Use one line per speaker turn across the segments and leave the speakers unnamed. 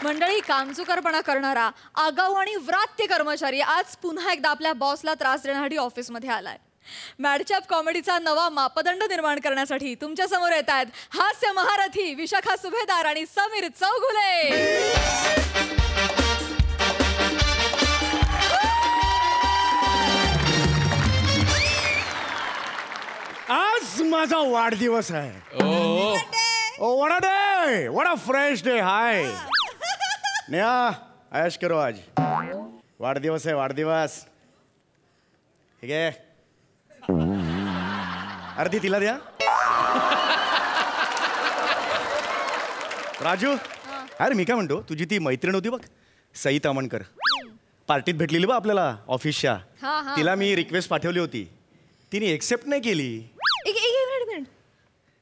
मंडळी, कामचुकारपणा करणारा आगाऊ आणि व्रात्य कर्मचारी आज पुन्हा एकदा आपल्या बॉसला त्रास देण्यासाठी ऑफिसमध्ये आलाय. मॅडचॅप कॉमेडीचा नवा मापदंड निर्माण करण्यासाठी तुमच्या समोर येत आहेत हास्य महारथी विशाखा सुभेदार आणि समीर चौगुले.
आज माझा वाढदिवस आहे. Oh what a day, what a fresh day. Hi Neha, ऐश करो आज. वाढदिवस आहे, वाढदिवस. ठीक आहे, अर्धी तिला द्या. राजू, अरे मी काय म्हणतो, तुझी ती मैत्रीण होती बघ, सई तामणकर, पार्टीत भेटलेली बघ आपल्याला ऑफिसच्या. तिला मी रिक्वेस्ट पाठवली होती, तिने एक्सेप्ट नाही केली.
एक मिनिट,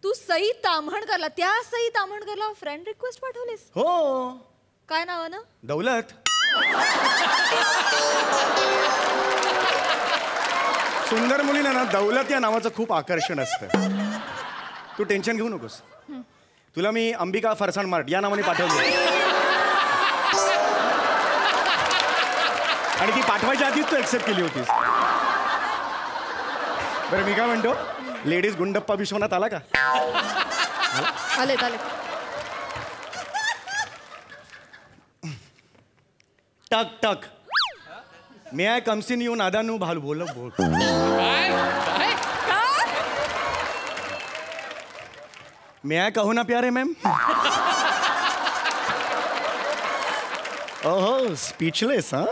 तू सई ताम्हणकरला, त्या सई ताम्हणकरला फ्रेंड रिक्वेस्ट पाठवलीस?
हो.
काय नावानं?
दौलत. सुंदर मुलींना ना दौलत या नावाचं खूप आकर्षण असतं. तू टेन्शन घेऊ नकोस, तुला मी अंबिका फरसाण मार्ट या नावाने पाठवली आणि ती पाठवायच्या आधीच तू एक्सेप्ट केली होतीस. बरं मी काय म्हणतो, लेडीज गुंडप्पा विश्वनाथ आला का?
आले.
टक टक मे आय कम्स इन यू नादानू भालू बोल बोल. मे आय कहू ना प्यारे मॅम. ओहो, स्पीचलेस. हा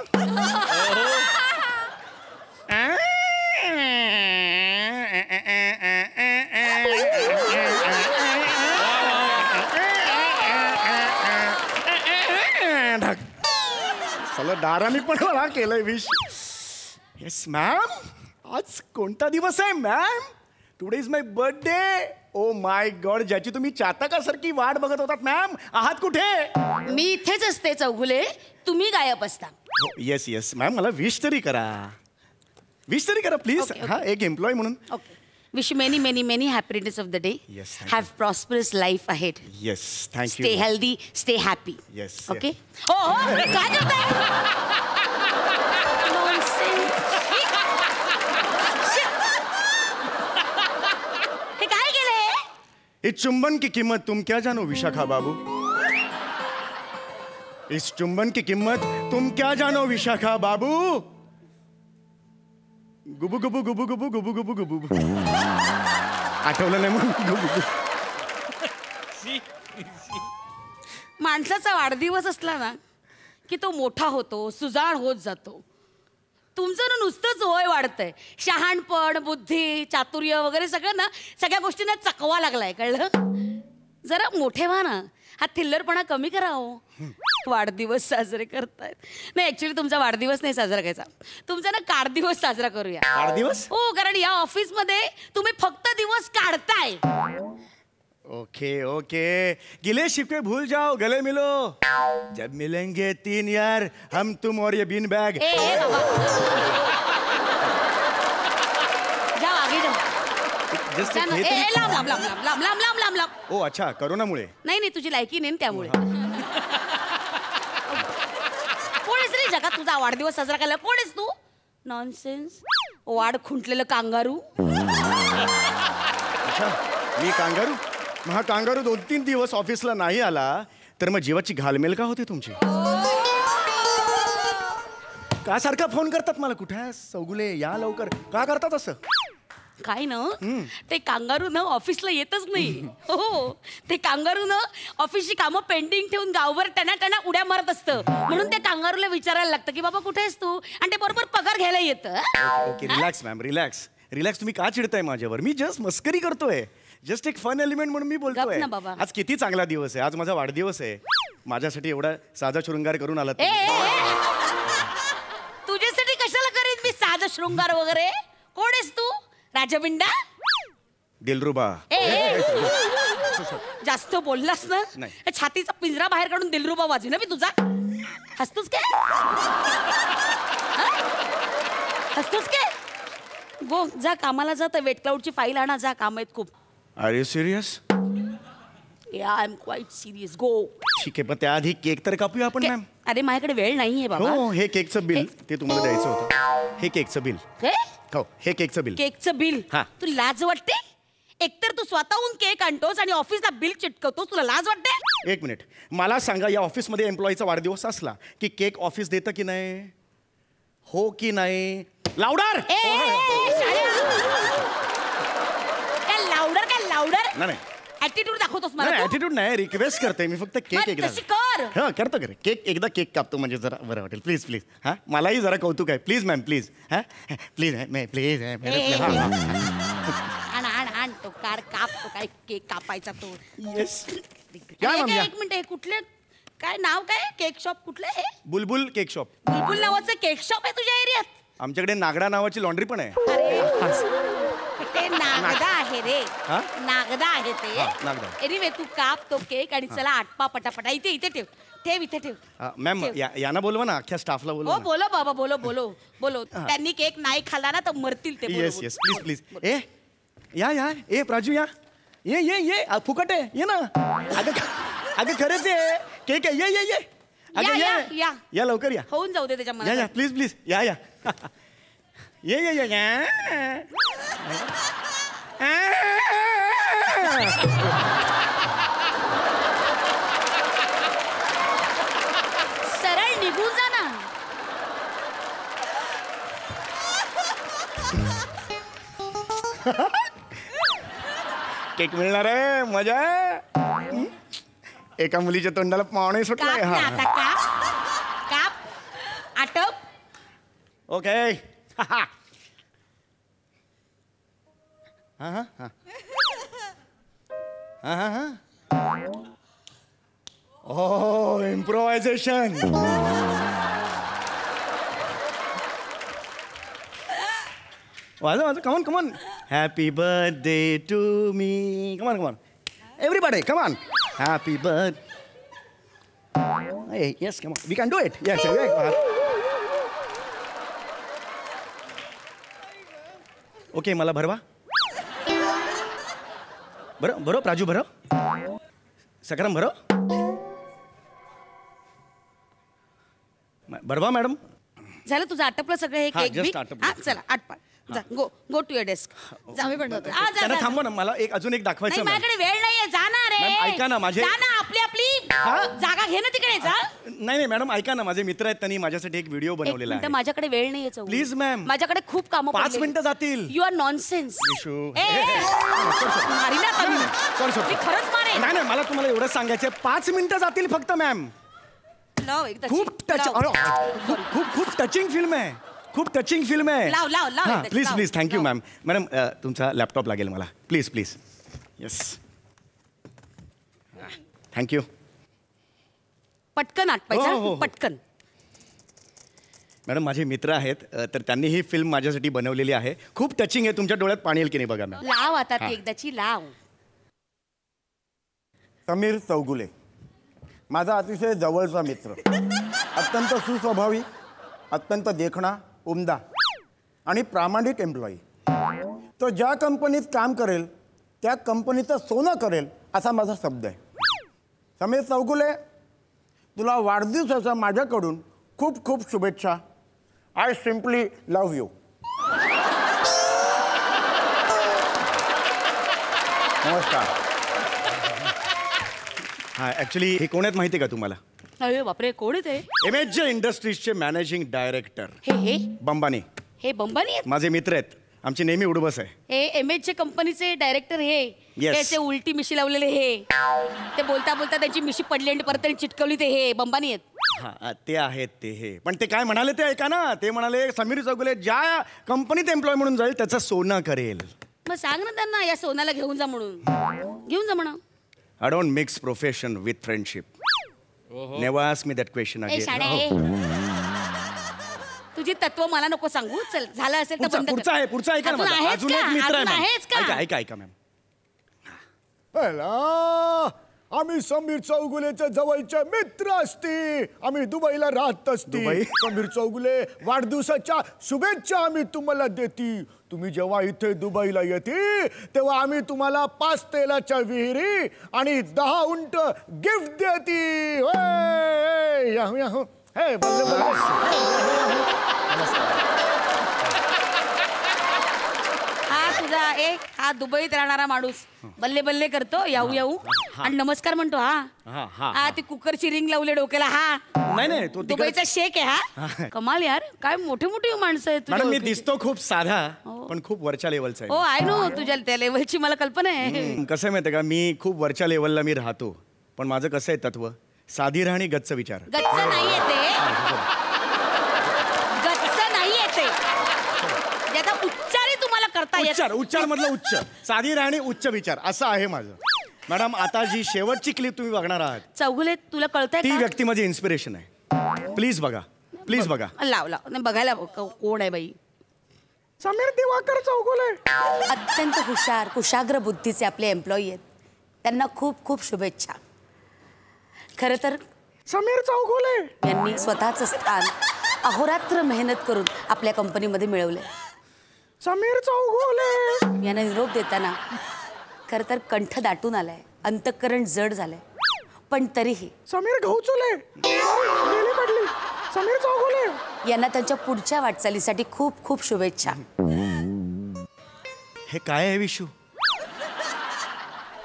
दाराने पण मला केलंय विश. येस मॅम, आज कोणता दिवस आहे ma'am? Today is my birthday. Oh my God, ज्याची तुम्ही चातकासारखी वाट बघत होतात मॅम. आहात कुठे?
मी इथेच असते चौगुले, तुम्ही गायब असता.
येस येस मॅम, मला विश तरी करा, विश तरी करा प्लीज. हा, एक एम्प्लॉय म्हणून.
Okay. Wish you many, many, many happiness of the day.
Yes.
Have prosperous life ahead.
Yes, thank you.
Stay healthy, stay happy.
Yes.
Okay. Oh, काय करताय? हे काय केलंय?
इस चुंबन की कीमत तुम क्या जानो विशाखा बाबू. इस चुंबन की कीमत तुम क्या जानो विशाखा बाबू. गुबू गुबू गुबू गुबू गुबू गुबू गुबू. आठवलं नाही म्हणून गुबू.
माणसाचा वाढदिवस असला ना की तो मोठा होतो, सुजाण होत जातो. तुमचं ना नुसतंच वय वाढतंय. शहाणपण, बुद्धी, चातुर्य वगैरे सगळं ना, सगळ्या गोष्टींना चकवा लागलाय, कळलं? जरा मोठे व्हा ना, हा थिल्लरपणा कमी करा हो. वाढदिवस साजरे करतायत. नाही, ऍक्च्युली तुमचा वाढदिवस नाही साजरा करायचा, तुमचा ना काढदिवस साजरा करूया.
वाढदिवस?
हो, कारण या ऑफिसमध्ये तुम्ही फक्त दिवस काढताय.
ओके ओके, गिले शिकवे भूल जाओ, गले मिलो. जब मिलेंगे 3 यार, हम तुम और ये बीन बैग.
जाओ आगे जाओ. लांब.
ओ अच्छा, करोनामुळे?
नाही, तुझी लायकी नाही त्यामुळे. कोण आहेस रे जगात तुझा वाढदिवस साजरा करायला? कोण आहेस तू? नॉनसेन्स. वाढ खुंटलेलं कांगारू.
अच्छा, मी कांगारू? मग हा कांगारू 2-3 दिवस ऑफिसला नाही आला तर मग जीवाची घालमेल का होते तुमची? का सारखा फोन करतात मला, कुठे आहेस चौगुले, या लवकर, का करतात असं?
काय ना, ते कांगारू ना ऑफिसला येतच नाही. हो, ते कांगारू ना ऑफिसची कामं पेंडिंग ठेवून गावभर टना उड्या मारत असतं. म्हणून त्या कांगारूला विचारायला लागतं की बाबा कुठे आहेस तू, आणि ते बरोबर पगार घ्यायला येतं.
Okay, relax ma'am, relax. तुम्ही का चिडताय माझ्यावर? मी जस्ट मस्करी करतोय, जस्ट एक फन एलिमेंट म्हणून मी बोलतोय. आज किती चांगला दिवस आहे, आज माझा वाढदिवस आहे. माझ्यासाठी एवढा साधा शृंगार करून आलात.
तुझ्यासाठी कशाला करीन मी साधा शृंगार वगैरे? कोण आहेस तू? राजबिंडा?
दिलरुबा.
जास्त बोललास ना, छातीचा पिंजरा बाहेर काढून दिलरुबा वाजवी ना मी तुझा. हसतोस काय? हसतोस काय? गो जा कामाला जा, तर वेट क्लाउडची फाईल आणा, जा, काम आहेत खूप.
Are you serious?
I am quite serious. Go.
ठीक आहे, पण त्याआधी केक तर कापूया आपण मॅम.
अरे माझ्याकडे वेळ नाहीये बाबा.
हो, हे केकचं बिल ते तुम्हाला द्यायचं होतं. हे केकचं बिल. हो, हे केकचं बिल.
केकचं बिल?
हा.
तू लाज वाटते? एकतर तू स्वतःहून केक आणतोस आणि ऑफिसला बिल चिटकवतोस, तुला लाज वाटते?
एक मिनिट, मला सांगा, या ऑफिसमध्ये एम्प्लॉईचा वाढदिवस असला की केक ऑफिस देतं की नाही? हो की नाही? लावडर.
काय लावडर?
नाही
ऍटिट्यूड दाखवतोस मला तू?
ऍटिट्यूड नाही, रिक्वेस्ट करते मी फक्त. केक
मग
एकदा
तशी कर.
हा करतो कर. एकदा केक कापतो म्हणजे जरा बरं वाटेल. Please please. हा, मलाही जरा कौतुक आहे. Please ma'am, please. हा प्लीज प्लीज.
आण तो कार काप तो. काय केक कापायचा तो?
येस.
एक मिनिट, हे कुठले, काय नाव, काय केक शॉप कुठलं आहे?
बुलबुल केक शॉप.
बुलबुल नावाचं केक शॉप आहे तुझ्या एरियात?
आमच्याकडे नागडा नावाची लॉन्ड्री पण आहे.
ते नागदा आहे रे.
हा?
नागदा आहे ते.
हा, नागदा.
एनिवे तू काप तो केक आणि चला आटपा पटापटा. इथे ठेव इथे ठेव.
मॅम, यांना बोलवा ना, अख्ख्या स्टाफला
हो
बोलवा.
बोलो बाबा, बोलो. त्यांनी केक नाही खाल्ला ना तर मरतील ते.
Yes yes, please please. या ए प्राजू, ये फुकट आहे, ये ना. अगं खरंच आहे, केक आहे. ये अगं या लवकर या.
होऊन जाऊ दे त्याच्या
या
मनात.
Please please. या ये.
सरळ निघून जा ना.
केक मिळणार आहे, मजा आहे. एका मुलीच्या तोंडाला पावणे सुटलाय.
काप ना
हा,
आता, काप आटप.
ओके. हा. ओ, इम्प्रोव्हायझेशन. वाजव. Come on. Happy birthday to me. Come on. Everybody come on. Happy birthday. Yes, come on. We can do it. Yes. Okay, मला भरवा. भरो प्राजू, भरो. सकरम भरो. भरवा मॅडम.
झालं तुझं आटपलं सगळं हे
हा,
केक
just
बी?
आटपलं.
हा, चला आटपा. जा, गो टू युअर डेस्क.
आम्ही पण जातो.
त्यांना थांबवा ना, मला अजून एक दाखवायचं.
नाही, माझ्याकडे वेळ नाहीये. जा ना रे.
मॅम, ऐका ना,
जा ना, आपली जागा घे ना तिकडे. जा.
नाही मॅडम, ऐका ना, माझे मित्र आहेत, त्यांनी माझ्यासाठी एक व्हिडिओ बनवलेला आहे.
माझ्याकडे वेळ नाहीये चौगुले.
Please ma'am.
माझ्याकडे खूप कामं
5 मिनिटं जातील.
You are nonsense.
विशू.
मारी ना आता मी. मी खरंच मारेन.
नाही, मला तुम्हाला एवढं सांगायचं, 5 मिनिटं जातील फक्त मॅम.
लाव एकदा.
खूप टचिंग फिल्म आहे.
लाव.
Please thank you ma'am. मॅडम, तुमचा लॅपटॉप लागेल मला. प्लीज. Yes, thank you.
पटकन आटपायचं.
हो.
पटकन.
मॅडम, माझे मित्र आहेत, तर त्यांनी ही फिल्म माझ्यासाठी बनवलेली आहे. खूप टचिंग आहे. तुमच्या डोळ्यात पाणी येईल की नाही बघा मॅम.
लाव आता ती एकदाची लाव.
समीर चौगुले माझा अतिशय जवळचा मित्र, अत्यंत सुस्वभावी, अत्यंत देखणा, उमदा आणि प्रामाणिक एम्प्लॉई. तो ज्या कंपनीत काम करेल त्या कंपनीचं सोनं करेल असा माझा शब्द आहे. समीर चौगुले, तुला वाढदिवसाच्या माझ्याकडून खूप खूप शुभेच्छा. I simply love you. नमस्कार.
हा, ॲक्च्युली हे कोण आहेत माहिती आहे का तुम्हाला?
अरे बापरे, कोण आहे ते?
MHJ इंडस्ट्रीजचे मॅनेजिंग डायरेक्टर
हे
बंबानी.
हे बंबानी आहेत?
माझे मित्र आहेत, आमची नेहमी उडबस आहे.
हे MHJ कंपनीचे डायरेक्टर हे.
Yes.
त्याचे उलटी मिशी लावलेले हे. ते बोलता त्यांची मिशी पडली आणि परत त्यांनी चिटकवली ते हे बंबानी आहेत.
हा, ते आहेत ते हे. पण ते काय म्हणाले ते ऐका ना. ते म्हणाले समीर चौगुले ज्या कंपनीत एम्प्लॉय म्हणून जाईल त्याचं सोनं करेल.
मग सांग ना त्यांना या सोनाला घेऊन जा म्हणून. घेऊन जा म्हणा.
I don't mix profession with friendship. Never ask me that question
A
again.
शाणे, तुझी तत्व मला नको सांगू. चल, झालं असेल तर बंद कर.
पुढचा ऐका ना
अजून
माझा.
आहेच
अजून
का?
एक मित्र
अजून आहेच का?
आहे. ऐका मॅम.
हॅलो आम्ही समीर चौगुलेच्या जवळचे मित्र असती. आम्ही दुबईला राहत असती.
दुबई?
समीर चौगुले वाढदिवसाच्या शुभेच्छा आम्ही तुम्हाला देती. तुम्ही जेव्हा इथे दुबईला येते तेव्हा आम्ही तुम्हाला 5 तेलाच्या विहिरी आणि 10 उंट गिफ्ट देती. हे बल्ले बल्ले.
हा दुबईत राहणारा माणूस बल्ले बल्ले करतो, याऊ याऊ आणि नमस्कार म्हणतो. हा ती कुकरची रिंग लावले डोक्याला.
नाही तो
दुबईचा शेख आहे. हा कमाल यार, काय मोठे मोठी माणसं आहेत
मॅडम. मी
तुझ्या
दिसतो खूप साधा पण खूप वरच्या लेवलचा
हो आय नो, तुझ्या त्या लेवलची मला कल्पना आहे.
कसं आहे माहिती का, मी खूप वरच्या लेवलला मी राहतो. पण माझं कसं आहे तत्व, साधी राहणी गच्च विचार.
गच्च नाही येते, गच्च नाही येते, ज्याचा उच्चारही तुम्हाला करता येत.
उच्चार मधलं उच्च, साधी राहणी उच्च विचार, असं आहे माझं. मॅडम आता जी शेवटची क्लिप तुम्ही बघणार आहात
चौगुले, तुला कळतंय
ती
का?
व्यक्ती माझी इन्स्पिरेशन आहे. प्लीज बघा, प्लीज बघा.
लाव नाही, बघायला कोण आहे बाई?
समीर दिवाकर चौगुले.
अत्यंत हुशार कुशाग्र बुद्धीचे आपले एम्प्लॉई आहेत. त्यांना खूप खूप शुभेच्छा. खरं तर
समीर चौगुले
यांनी स्वतःचं स्थान अहोरात्र मेहनत करून आपल्या कंपनीमध्ये मिळवले.
समीर चौगुले
यांना निरोप देताना खरं तर कंठ दाटून आलाय, अंतःकरण जड झालंय, पण तरीही
समीर घोचुले गेली पडली. समीर चौगुले
यांना त्यांच्या पुढच्या वाटचालीसाठी खूप खूप शुभेच्छा.
हे काय आहे विशू?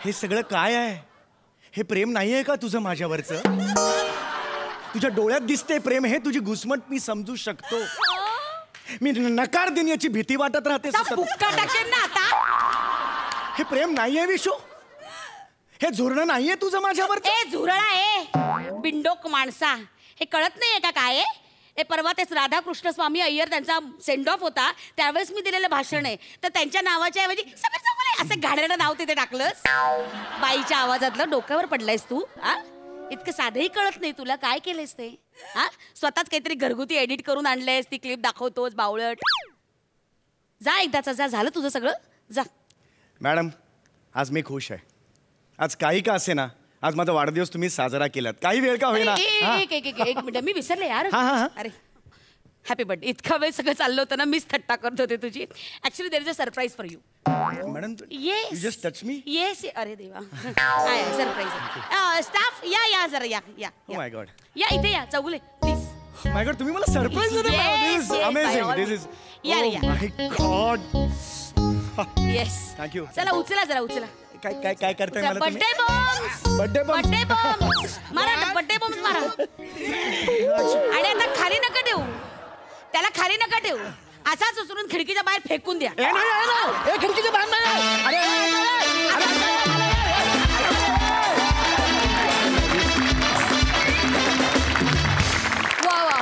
हे सगळं काय आहे? हे प्रेम नाही आहे का तुझं माझ्यावरचं? तुझ्या डोळ्यात दिसते प्रेम, हे तुझी घुसमट मी समजू शकतो. मी नकार देण्याची भीती वाटत राहते सतत.
बुक्का टाकेन ना आता.
हे प्रेम नाहीये विशू, हे झुरणं नाहीये तुझं माझ्यावर.
ए झुरळा आहे बिंडोक माणसा, हे कळत नाहीये का काय आहे? हे परवा तेच राधाकृष्ण स्वामी अय्यर त्यांचा सेंड ऑफ होता, त्यावेळेस मी दिलेलं भाषण आहे. तर त्यांच्या नावाच्या ऐवजी समीर चौगुले असं घाणेरडं नाव तिथे टाकलंस. बाईच्या आवाजातलं डोक्यावर पडलायस तू. इतकं साधंही कळत नाही तुला काय केलंयस ते? स्वतःच काहीतरी घरगुती एडिट करून आणलंयस, ती क्लिप दाखवतोस बावळट. जा एकदाचा, जा, झालं तुझं सगळं, जा.
मॅडम आज मी खुश आहे. आज काही का असे ना, आज माझा वाढदिवस तुम्ही साजरा केलात, काही वेळ का होईना.
एक मिनिट, मी विसरले यार.
हा.
अरे हॅपी बर्थडे. इतका वेळ सगळं चाललं होतं ना, मीच थट्टा करत होते तुझी. Actually there is a surprise for you.
Madam
yes,
you just touch me.
Yes, अरे देवा. सरप्राईज. स्टाफ या जरा, या.
Oh my God.
या इथे या चौगुले प्लीज.
माय गॉड, तुम्ही मला सरप्राईज दिले.
Yes,
this is amazing.
by all
this is
या.
माय गॉड.
Yes,
Thank you.
चला उचला जरा, उचला.
काय करताय मला तुम्ही?
Birthday bombs,
Birthday bombs.
Birthday bombs मारा, बर्थडे बॉम्ब्स मारा. आणि आता खाली नका ठेवू, त्याला खाली नका ठेवू, असाच उचलून खिडकीच्या बाहेर फेकून द्या.
खिडकीच्या बाहेर नाही.
वा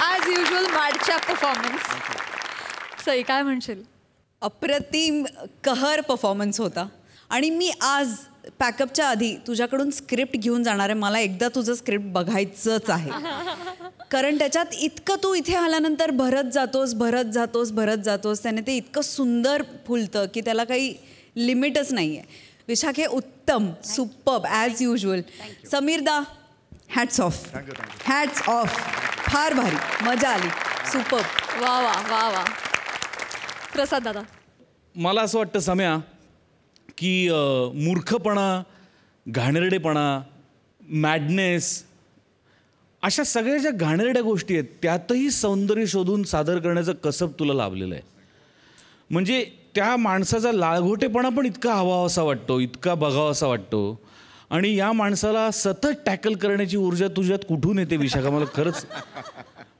ॲज युजल मॅडच्या परफॉर्मन्स. सई काय म्हणशील?
अप्रतिम कहर परफॉर्मन्स होता. आणि मी आज पॅकअपच्या आधी तुझ्याकडून स्क्रिप्ट घेऊन जाणार आहे. मला एकदा तुझं स्क्रिप्ट बघायचंच आहे. कारण त्याच्यात इतकं तू इथे आल्यानंतर भरत जातोस. त्याने ते इतकं सुंदर फुलतं की त्याला काही लिमिटच नाही आहे. विशाखे उत्तम, सुपर्ब ॲज युजल. समीरदा हॅट्स ऑफ, हॅट्स ऑफ. फार भारी, मजा आली, सुपर्ब.
वा. प्रसाद दादा.
मला असं वाटतं सम्या की मूर्खपणा, घाणेरडेपणा, मॅडनेस, अशा सगळ्या ज्या घाणेरड्या गोष्टी आहेत त्यातही सौंदर्य शोधून सादर करण्याचं कसब तुला लाभलेलं आहे. म्हणजे त्या माणसाचा लाळघोटेपणा पण इतका हवासा वाटतो, इतका बघावासा वाटतो. आणि या माणसाला सतत टॅकल करण्याची ऊर्जा तुझ्यात कुठून येते विशाखा? मला खरंच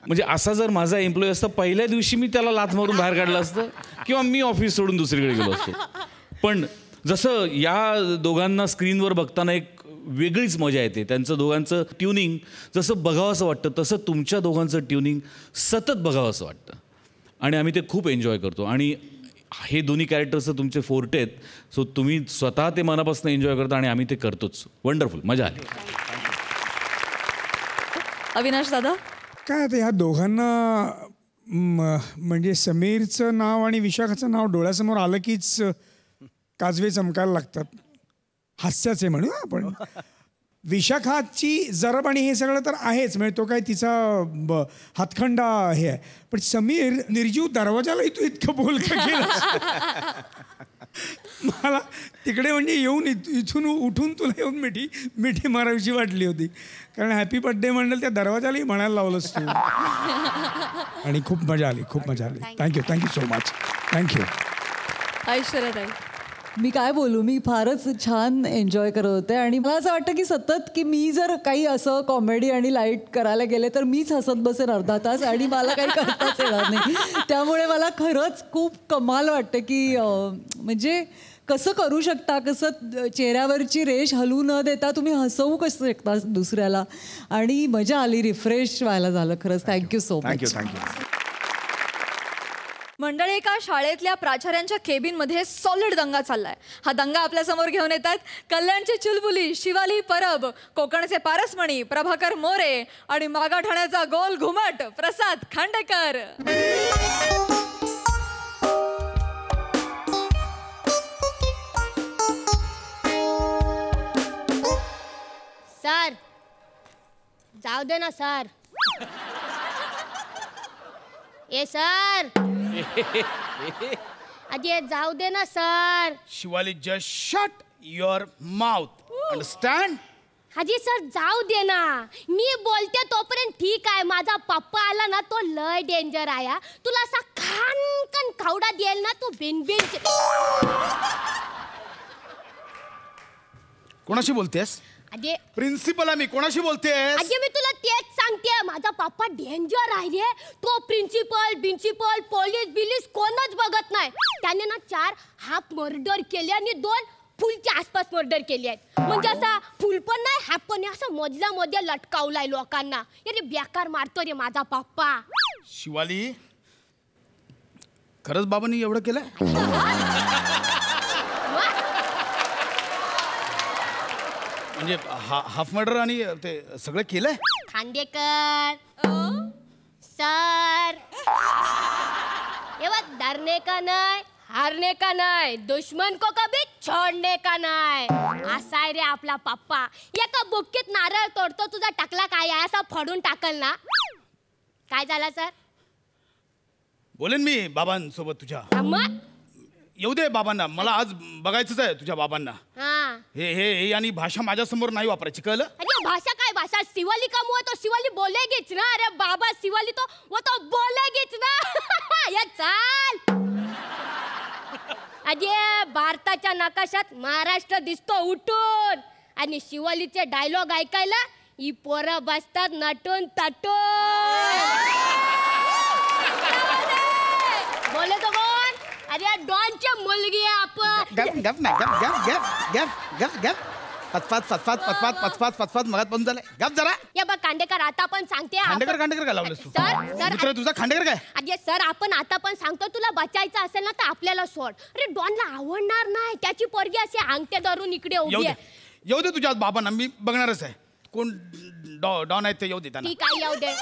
म्हणजे असा जर माझा एम्प्लॉई असता, पहिल्या दिवशी मी त्याला लाथ मारून बाहेर काढलं असतं किंवा मी ऑफिस सोडून दुसरीकडे गेलो असतो. पण जसं या दोघांना स्क्रीनवर बघताना एक वेगळीच मजा येते. त्यांचं दोघांचं ट्युनिंग जसं बघावंसं वाटतं तसं तुमच्या दोघांचं ट्युनिंग सतत बघावंसं वाटतं. आणि आम्ही ते खूप एन्जॉय करतो. आणि हे दोन्ही कॅरेक्टर्स तुमचे फोर्टे आहेत. सो तुम्ही स्वतः ते मनापासून एन्जॉय करता आणि आम्ही ते करतोच. वंडरफुल, मजा आली.
अविनाश दादा.
काय आता ह्या दोघांना म्हणजे समीरचं नाव आणि विशाखाचं नाव डोळ्यासमोर आलं कीच काजवे चमकायला लागतात. हास्याचे म्हणू आपण. विशाखाची जरब आणि हे सगळं तर आहेच, म्हणजे तो काय तिचा हातखंडा हे आहे. पण समीर निर्जीव दरवाजालाही तू इतकं बोलकं केलं. मला तिकडे म्हणजे येऊन इथून उठून तुला येऊन मिठी मारावीशी वाटली होती. कारण हॅपी बर्थडे म्हणलं त्या दरवाजालाही म्हणायला लावलंस तू. आणि खूप मजा आली, खूप मजा आली. Thank you so much. थँक्यू.
ऐश्वर्याताई.
मी काय बोलू, मी फारच छान एन्जॉय करत होते आणि मला असं वाटतं की सतत की मी जर काही असं कॉमेडी आणि लाईट करायला गेले तर मीच हसत बसेन अर्धा तास आणि मला काही करताच येणार नाही. त्यामुळे मला खरंच खूप कमाल वाटतं की म्हणजे कसं करू शकता, कसं चेहऱ्यावरची रेष हलवू न देता तुम्ही हसवू कसं शकता दुसऱ्याला. आणि मजा आली, रिफ्रेश व्हायला झालं खरंच. Thank you so much.
थँक्यू.
मंडळी, एका शाळेतल्या प्राचार्यांच्या केबिनमध्ये सॉलिड दंगा चाललाय. हा दंगा आपल्या समोर घेऊन येतात कल्याणची चुलबुली शिवाली परब, कोकणचे पारसमणी प्रभाकर मोरे आणि मागाठाण्याचा गोल घुमट प्रसाद खांडेकर.
सर जाऊ दे ना सर. ए सर अरे जाऊ दे ना sir.
Shivali, just shut your mouth. Understand?
Haji sir जाऊ दे ना. मी बोलते तोपर्यंत ठीक आहे. माझा पप्पा आला ना तो लय डेंजर आहे. तुला असा खानकन खावडा देईल ना तू बिनबिन.
कोणाशी बोलतेस?
अरे
प्रिन्सिपल आहे मी. कोणाशी बोलतेस?
अरे मी तुला तेच सांगते. माझा पप्पा डेंजर आहे रे. तो प्रिन्सिपल पोलीस बिलीस कोणच बघत नाही. त्याने ना 4 हाफ मर्डर केले आणि 2 फुलच्या आसपास मर्डर केले आहेत. म्हणजे असा फुल पण नाही हाफ पण नाही, असं मधल्या मध्ये लटकावलाय लोकांना. अरे बेकार मारतो रे माझा पप्पा.
शिवाली, खरंच बाबांनी एवढं केलंय? म्हणजे हाफ मर्डर आणि ते सगळं केलंय?
खांडेकर सर ये बघ, डरने का नाही, हारने का नाही, दुश्मन को कभी छोड़ने का नाही. असा आहे रे आपला पप्पा. एका बुक्कीत नारळ तोडतो, तुझा टाकला काय आहे असा फोडून टाकल ना. काय झालं सर?
बोलेन मी बाबांसोबत तुझ्या.
मग
येऊ दे बाबांना. मला आज बघायचंच आहे तुझ्या बाबांना.
हा
हे आणि भाषा माझ्या समोर नाही वापरायची, कळलं?
अरे भाषा काय भाषा. शिवाली का मुंह तो शिवाली बोलेगीच ना. अरे बाबा शिवाली तो वो तो बोलेगीच ना. या चाल. अरे भारताच्या नकाशात महाराष्ट्र दिसतो उठून आणि शिवालीचे डायलॉग ऐकायला ही पोरं बसतात नटून तटून. बोले तो कोण? अरे डॉनची मुलगी आहे आपण.
पचपात मगात पण झालंय. गप जरा.
या बघ खांडेकर, आता पण सांगते.
खांडेकर काय लावलंस तू?
सर
मित्र तुझा खांडेकर काय?
अरे सर आपण आता पण सांगतो, तुला बचायचं असेल ना तर आपल्याला सोड. अरे डॉनला आवडणार नाही. त्याची पोरगी अशी अंगठे धरून इकडे उभी आहे.
येऊ दे तुझ्या बाबांना. मी बघणारच आहे. कोण डॉन आहेत ते येऊ दे त्यांना.
ठीक आहे येऊ दे.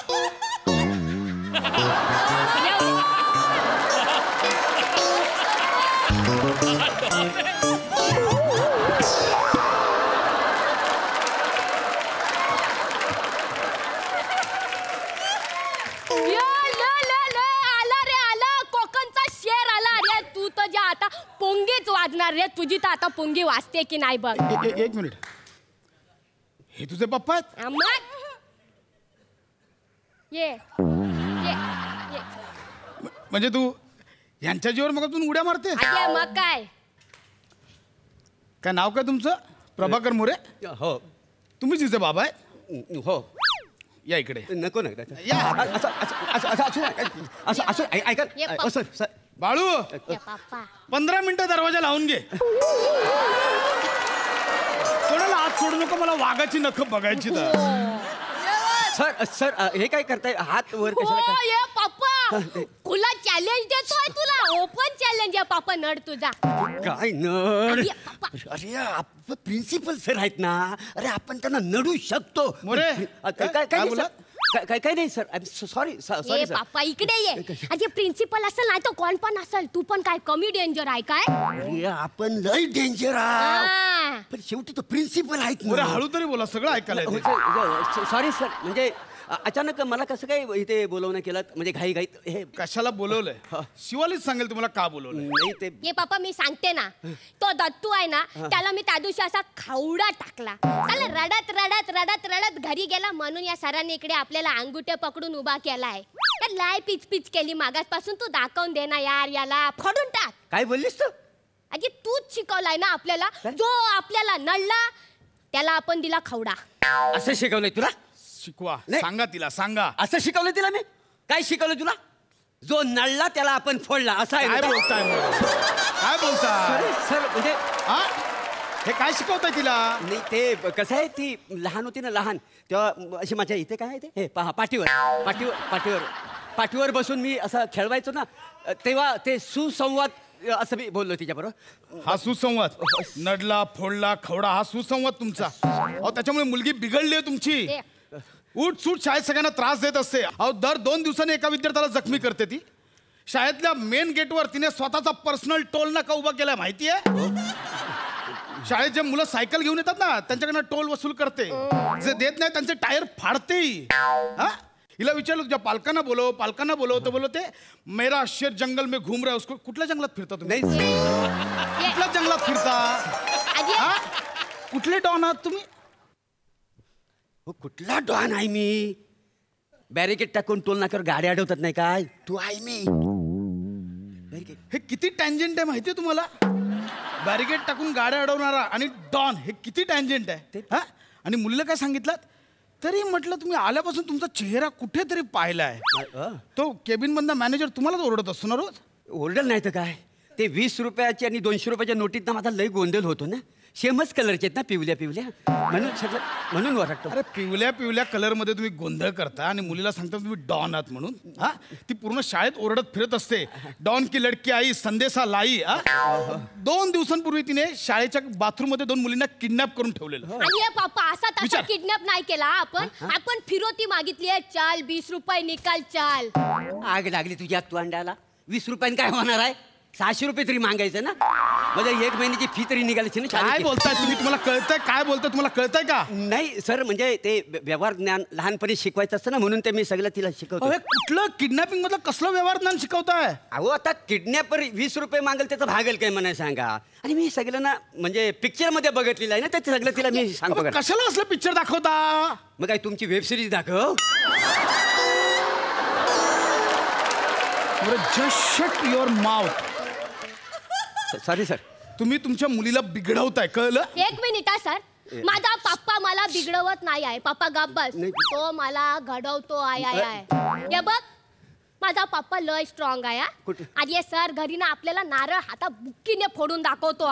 आता पोंगीच वाजणार रे तुझी. तर आता पोंगी वाजते की नाही बघ.
एक मिनिट. हे तुझे पप्पा आहेत?
ये
म्हणजे तू यांच्या जीवर मग तू उड्या मारते?
मग काय.
काय नाव काय तुमचं? प्रभाकर मोरे.
हो.
तुम्हीच तिचे बाबा आहे?
हो.
या इकडे.
नको ना.
ऐका सर. बाळू,
पप्पा
15 मिनिटं दरवाजा लावून घे. कोणाला हात सोडू नको. मला वाघाची नख बघायची.
सर हे काय करताय? हात वर
हो ये पप्पा. तुला चॅलेंज देतोय. तुला ओपन चॅलेंज आहे पप्पा. नड तुझा.
काय नड?
अरे पप्पा.
अरे आपण प्रिन्सिपल सर आहेत ना. अरे आपण त्यांना नडू शकतो.
मोरे,
काय बोला? काय नाही सर. सॉरी
ये
सॉरी सर.
पप्पा इकडे ये. अरे प्रिन्सिपल असेल नाही तर कोण पण असेल. तू पण काय कमी डेंजर आहे काय?
अरे आपण लय डेंजर आहोत. पण शेवटी तो प्रिन्सिपल आहेत
बरं हळू तरी बोला, सगळं ऐकायला येतंय.
सॉरी सर, म्हणजे अचानक मला कसं काय इथे बोलवणं केलं, म्हणजे घाई घाईत हे
कशाला बोलवलंय शिवालीच सांगेल तुम्हाला का बोलवलंय.
नाही ते
ये पप्पा मी सांगते ना, तो दत्तू आहे ना, त्याला मी त्या दिवशी असा खावडा टाकला. त्याला रडत रडत रडत रडत घरी गेला, म्हणून या सरांनी इकडे आपल्याला अंगुठे पकडून उभा केलाय. लाय पिच पिच केली मागासपासून. तू दाखवून दे ना यार, याला फोडून टाक.
काय बोललीस तू?
अगे तूच शिकवलाय ना आपल्याला, जो आपल्याला नडला त्याला आपण दिला खवडा.
असं शिकवलंय तुला?
शिकवा,
नाही.
सांगा तिला, सांगा.
असं शिकवलं तिला मी? काय शिकवलं तुला? जो नळला त्याला आपण फोडला, असं आहे
काय
ना?
बोलताय मग? काय बोलताय?
सर म्हणजे
हा? हे काय शिकवताय तिला?
नाही ते कसं आहे, ती लहान होती ना, लहान तेव्हा अशी माझ्या इथे काय आहे ते हे पहा, पाठीवर बसून मी असं खेळवायचो ना, तेव्हा ते सुसंवाद असं मी बोललो तिच्याबरोबर.
हा सुसंवाद, नडला फोडला खवडा, हा सुसंवाद तुमचा. अहो त्याच्यामुळे मुलगी बिघडली आहे तुमची. उठ सूट शाळेत सगळ्यांना त्रास देत असते. अहो दर 2 दिवसांनी एका विद्यार्थ्याला जखमी करते ती. शाळेतल्या मेन गेटवर तिने स्वतःचा पर्सनल टोल नाका उभा केलाय, माहितीये? शाळेत जे मुलं सायकल घेऊन येतात ना, त्यांच्याकडनं टोल वसूल करते. जे देत नाही त्यांचे टायर फाडते. हा, हिला विचारलं तुझ्या पालकांना बोलव तर बोलवते मेरा शेर जंगल में घूम रहा है. उसको कुठल्या जंगलात फिरता तुम्ही? कुठल्या जंगलात फिरता? हा? कुठले डॉन आहात तुम्ही?
हो, कुठला डॉन आहे मी? बॅरिकेड टाकून टोल नाक्यावर गाड्या अडवतात नाही काय? तू आहे मी.
हे किती टँजंट आहे माहितीये तुम्हाला? बॅरिकेड टाकून गाड्या अडवणारा आणि डॉन, हे किती टँजंट आहे. हा, आणि मुलीला काय सांगितलं तरी म्हटलं तुम्ही आल्यापासून तुमचा चेहरा कुठेतरी पाहिलाय. तो केबिन मधला मॅनेजर तुम्हालाच ओरडत असतो ना रोज?
ओरडल नाही तर काय, ते 20 रुपयाची आणि 200 रुपयाच्या नोटीत ना माझा लय गोंधळ होतो ना. सेमच कलरचे आहेत ना, पिवल्या म्हणून वाटतो.
अरे पिवल्या कलर मध्ये तुम्ही गोंधळ करता आणि मुलीला सांगता तुम्ही डॉन आहात म्हणून. हा, ती पूर्ण शाळेत ओरडत फिरत असते, डॉन की लडकी आई संदेशा लाई. 2 दिवसांपूर्वी तिने शाळेच्या बाथरूम मध्ये 2 मुलींना किडनॅप करून ठेवलेलं.
आणि पप्पा असा तसा
विचार.
किडनॅप नाही केला आपण फिरोती मागितली आहे. चाल 20 रुपये निकाल चाल.
आग लागली तुझ्या तोंडाला. 20 रुपयांनी काय होणार आहे? 600 रुपये तरी मागायचं ना, म्हणजे 1 महिन्याची फी तरी निघालीची ना.
काय बोलताय तुम्ही? तुम्हाला कळतंय काय बोलताय? तुम्हाला कळतंय का?
नाही सर, म्हणजे ते व्यवहार ज्ञान लहानपणी शिकवायचं असतं ना, म्हणून ते मी सगळं तिला शिकवतो.
अरे कुठलं किडनॅपिंग मधलं कसलं व्यवहार ज्ञान शिकवताय?
अहो आता किडनॅपर 20 रुपये मागेल त्याचं भागेल काय म्हणाय सांगा. आणि मी सगळं ना म्हणजे पिक्चर मध्ये बघितलेलं आहे ना, ते सगळं तिला मी सांगतो.
कशाला असलं पिक्चर दाखवता?
मग काय तुमची वेब सिरीज दाखव.
Just shut your mouth.
Sorry sir,
तुम्ही तुमच्या मुलीला बिघडवताय, कळलं?
1 मिनिट हा सर. माझा पप्पा मला बिघडवत नाही आहे. पप्पा गप्पस, तो मला घडवतो आहे. हे बघ, माझा पप्पा लय स्ट्रॉंग आहे. आणि सर घरी ना आपल्याला नारळ हाता बुक्कीने फोडून दाखवतो.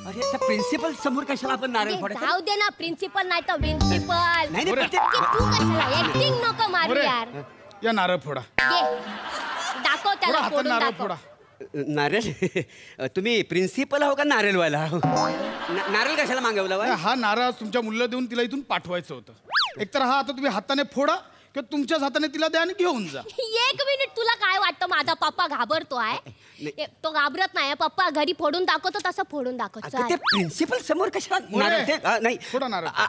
अरे त्या प्रिन्सिपल समोर कशाला आपण नारळ फोडायचं?
जाऊ दे ना, प्रिन्सिपल नाही तर प्रिन्सिपल.
नाही
तू कशाला ऍक्टिंग नको मारू यार.
या नारळ फोडा.
दाखव त्याला फोडून
नारळ
दाखव.
फोडा.
नारळ? तुम्ही प्रिन्सिपल आहो का नारळ व्हायला? नारळ कशाला मागवला?
हा नारळ तुमच्या मुलीला देऊन तिला इथून पाठवायचं होतं. एकतर हा आता तुम्ही हाताने फोडा किंवा तुमच्याच हाताने तिला द्या आणि घेऊन जा.
1 मिनिट, तुला काय वाटतं माझा पप्पा घाबरतो आहे? तो घाबरत नाही. पप्पा घरी फोडून दाखवतो तसं फोडून दाखवतो.
ते प्रिन्सिपल समोर कशाला नारळ? नाही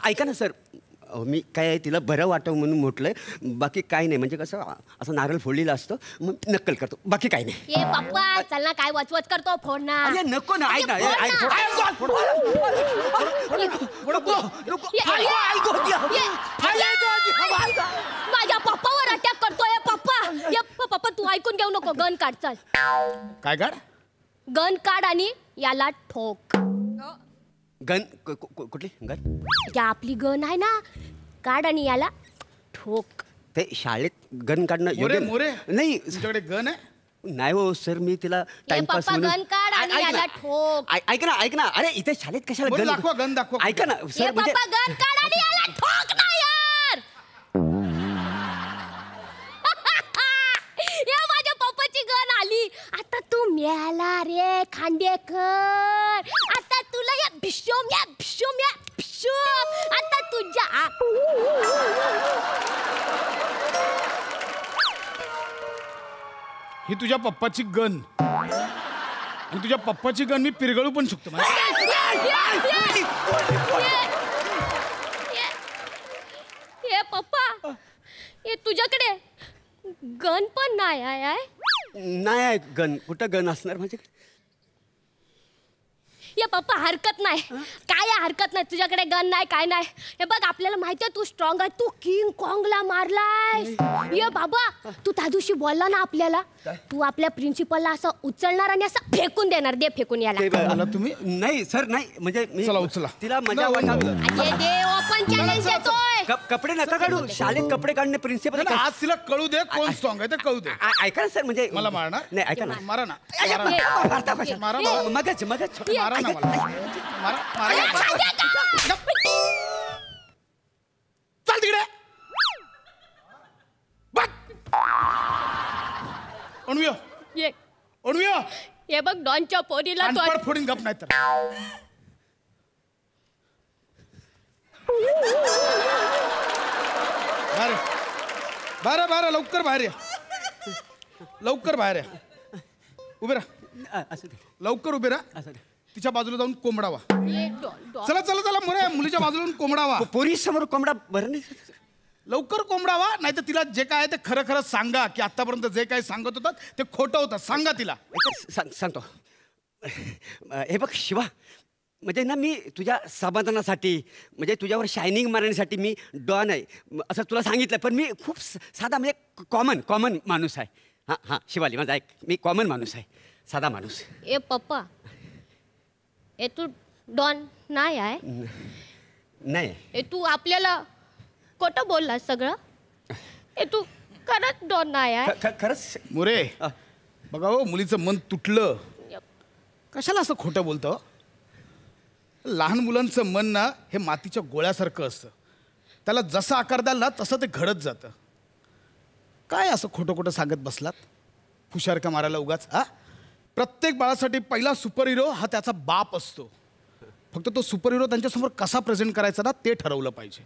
ऐका ना सर, मी काय तिला बरं वाटावं म्हणून म्हटलंय, बाकी काय नाही. म्हणजे कसं असं नारळ फोडलेलं असतं, मग नक्कल करतो, बाकी काय नाही.
ये पप्पा चल ना, काय वचवच करतो, फोड ना.
अरे नको ना, ऐक ना.
माझ्या पप्पावर अटॅक करतोय पप्पा. तू ऐकून घेऊ नको. गन काढ, चल.
काय काढ?
गन काढ आणि याला ठोक.
गन? कुठली गन?
ज्या आपली गन आहे ना, काढ आणि याला ठोक.
ते शाळेत गन काढणं योग्य नाही.
तुमच्याकडे गन आहे?
नाही हो सर, मी तिला टाइमपास
म्हणून. गन काढ आणि याला ठोक.
ऐक ना. अरे इथे शाळेत कशाला गन
दाखवा? गन दाखवा.
ऐका ना सर, म्हणजे
गन काढ आणि याला ठोक ना यार. या माझ्या पप्पाची गन आली. आता तू मेला रे खांडेकर. आता तुला या भिशोम आता तुझ्या
ही तुझ्या पप्पाची गन आणि तुझ्या पप्पाची गन मी पिरगळू पण शकतो.
ये पप्पा, ये तुझ्याकडे गन पण नाही आहे.
नाही आहे गन. कुठं गन असणार माझ्याकडे?
ये पप्पा हरकत नाही, काय हरकत नाही. तुझ्याकडे गन नाही काय नाही. हे बघ आपल्याला माहिती आहे तू स्ट्रॉंग आहे. तू किंग कॉंगला मारलाय. ये बाबा, तू त्या दिवशी बोलला ना आपल्याला, तू आपल्या प्रिन्सिपलला असं उचलणार आणि असं फेकून देणार. दे फेकून याला.
तुम्ही
नाही सर, नाही म्हणजे मी
चला उचला.
तिला मजा वाटावी.
ये दे, ओपन चॅलेंज देतोय.
कपडे नका काढू. शाळेत कपडे काढणे प्रिन्सिपल.
आज तिला कळू दे कोण स्ट्रॉंग आहे ते कळू दे.
ऐका ना सर, म्हणजे
मला मारणार
नाही. ऐका ना,
मारा ना.
मगच
मारा ना मला. चल तिकडे.
ये ये बघ डॉनच्या पोरीला तो
फोडून गप नाही तर. बाहेर बाहेर लवकर बाहेर या. लवकर बाहेर या. उभे राहा. लवकर उभे राहा. तिच्या बाजूला जाऊन कोंबडावा. चला चला चला मोरे, मुलीच्या बाजूला कोंबडावा.
पोरी समोर कोंबडा बरं नाही.
लवकर कोंबडावा, नाही तर तिला जे काय आहे ते खरं खरं सांगा की आतापर्यंत जे काही सांगत होतात ते खोटं होतं. सांगा तिला.
सांगतो. हे बघ शिवा, म्हणजे ना मी तुझ्या समाधानासाठी, म्हणजे तुझ्यावर शायनिंग मारण्यासाठी मी डॉन आहे असं तुला सांगितलं. पण मी खूप साधा म्हणजे कॉमन माणूस आहे. हां हां शिवाली, माझा ऐक, मी कॉमन माणूस आहे, साधा माणूस.
ए पप्पा, ए तू डॉन नाही आहे.
नाही.
ए तू आपल्याला खोटं बोललास सगळं. ए तू खरंच डॉन नाही आहे.
खरंच
मोरे बघा हो, मुलीचं मन तुटलं. कशाला असं खोटं बोलतं? लहान मुलांचं मन ना हे मातीच्या गोळ्यासारखं असतं. त्याला जसा आकार द्याल ना तसं ते घडत जातं. काय असं खोटं खोटं सांगत बसलात? फुशारका मारायला उगाच. प्रत्येक बाळासाठी पहिला सुपर हिरो हा त्याचा बाप असतो. फक्त तो सुपर हिरो त्यांच्यासमोर कसा प्रेझेंट करायचा ना ते ठरवलं पाहिजे.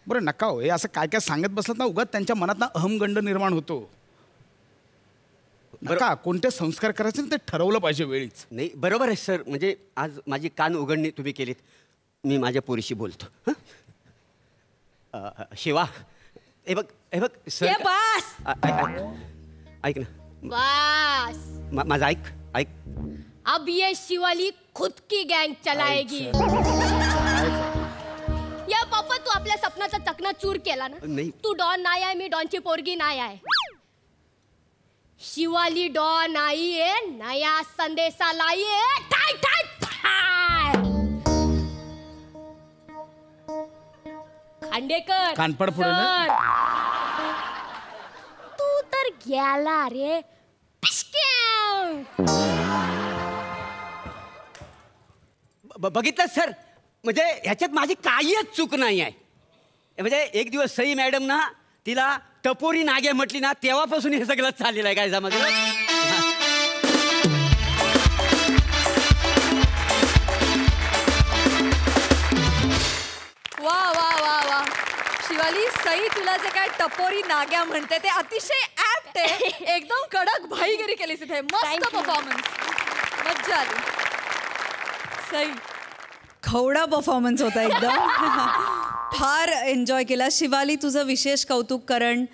बरं नका हो, हे असं काय काय सांगत बसलात ना उगाच त्यांच्या मनात ना अहमगंड निर्माण होतो. नका, कोणते संस्कार करायचे ते ठरवलं पाहिजे वेळीच.
नाही बरोबर आहे सर. म्हणजे आज माझी कान उघडणी तुम्ही केलीत. मी माझ्या पोरीशी बोलतो. शिवा, हे बघ सर.
बस
ऐक ना.
बस
माझा ऐक.
अब ये शिवाली खुद की गैंग चलाएगी. या पप्पा, तू आपल्या सपनाचा चकनाचूर केला ना.
नाही.
तू डॉन नाही आहे, मी डॉनची पोरगी नाही आहे. शिवाली डॉन आई आहे, नया संदेशा लाई आहे. ठाय ठाय ठाय. खांडेकर
कानपड पुढे ना.
सर, तू तर गेला रे.
बघितलं सर, म्हणजे ह्याच्यात माझी काहीच चूक नाही आहे. म्हणजे एक दिवस सई मॅडम ना तिला टपोरी नाग्या म्हटली ना, तेव्हापासून हे सगळं चाललेलं आहे. काय समजलं?
वा वा वा वा. शिवाली, सई तुला जे काय टपोरी नाग्या म्हणते ते अतिशय ऍप्ट आहे. एकदम कडक भाईगिरी केलीस इथे. मस्त परफॉर्मन्स, मज्जा आली. सई
खवडा परफॉर्मन्स होता एकदम. फार एन्जॉय केला. शिवाली, तुझं विशेष कौतुक. कारण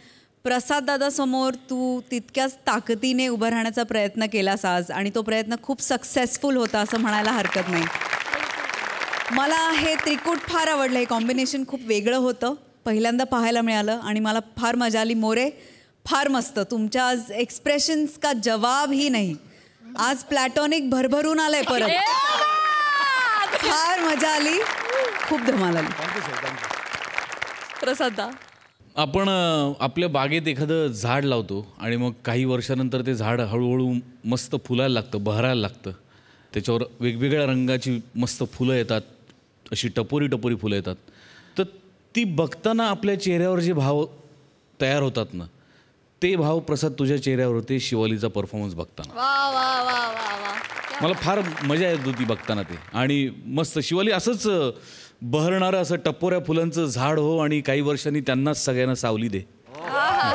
प्रसाद दादासमोर तू तितक्याच ताकदीने उभं राहण्याचा प्रयत्न केलास आज, आणि तो प्रयत्न खूप सक्सेसफुल होता असं म्हणायला हरकत नाही. मला हे त्रिकूट फार आवडलं. हे कॉम्बिनेशन खूप वेगळं होतं, पहिल्यांदा पाहायला मिळालं आणि मला फार मजा आली. मोरे, फार मस्त. तुमच्या आज एक्सप्रेशन्स का जवाब ही नाही. आज प्लॅटॉनिक भरभरून आलंय परत. फार मजा आली, खूप धमाल आली.
प्रसादा,
आपण आपल्या बागेत एखादं झाड लावतो आणि मग काही वर्षानंतर ते झाड हळूहळू मस्त फुलायला लागतं, बहरायला लागतं. त्याच्यावर वेगवेगळ्या रंगाची मस्त फुलं येतात, अशी टपोरी टपोरी फुलं येतात. तर ती बघताना आपल्या चेहऱ्यावर जे भाव तयार होतात ना, ते भाव प्रसाद तुझ्या चेहऱ्यावर होते शिवालीचा परफॉर्मन्स बघताना.
वा वा वा वा वा.
मला फार मजा येत होती बघताना ते. आणि मस्त शिवाली असंच बहरणारं असं टपोऱ्या फुलांचं झाड हो, आणि काही वर्षांनी त्यांनाच सगळ्यांना सावली दे.
वा वा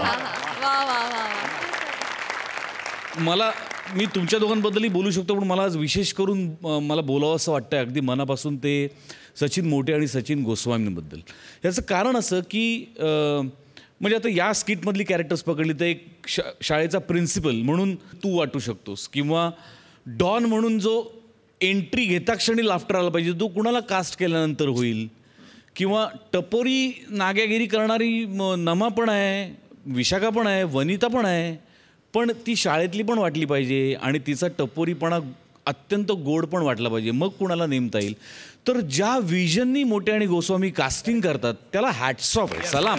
वा वा.
मी तुमच्या दोघांबद्दलही बोलू शकतो, पण मला आज विशेष करून मला बोलावं असं वाटतं अगदी मनापासून ते सचिन मोटे आणि सचिन गोस्वामींबद्दल. याचं कारण असं की म्हणजे आता या स्किटमधली कॅरेक्टर्स पकडली तर एक शाळेचा प्रिन्सिपल म्हणून तू वाटू शकतोस, किंवा डॉन म्हणून जो एंट्री घेता क्षणी लाफ्टर आला पाहिजे तो कुणाला कास्ट केल्यानंतर होईल, किंवा टपोरी नाग्यागिरी करणारी नमा पण आहे, विशाखा पण आहे, वनिता पण आहे, पण ती शाळेतली पण वाटली पाहिजे आणि तिचा टपोरीपणा अत्यंत गोड पण वाटला पाहिजे, मग कुणाला नेमता येईल. तर ज्या विजननी मोटे आणि गोस्वामी कास्टिंग करतात त्याला हॅट्स ऑफ आहे, सलाम.